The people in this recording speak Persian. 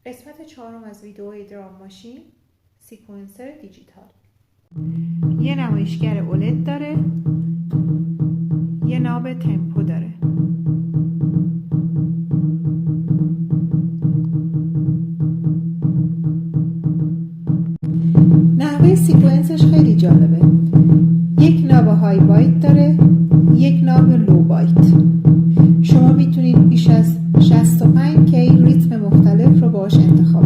قسمت 4 از ویدئوی درام ماشین، سیکونسر دیجیتال. یه نمایشگر اولد داره، یه ناب تمپو داره. نحوه سیکونسش خیلی جالبه. یک ناب های بایت داره، یک ناب لو بایت. شما میتونید بیش از 65 کی ریتم مختلف رو باش انتخاب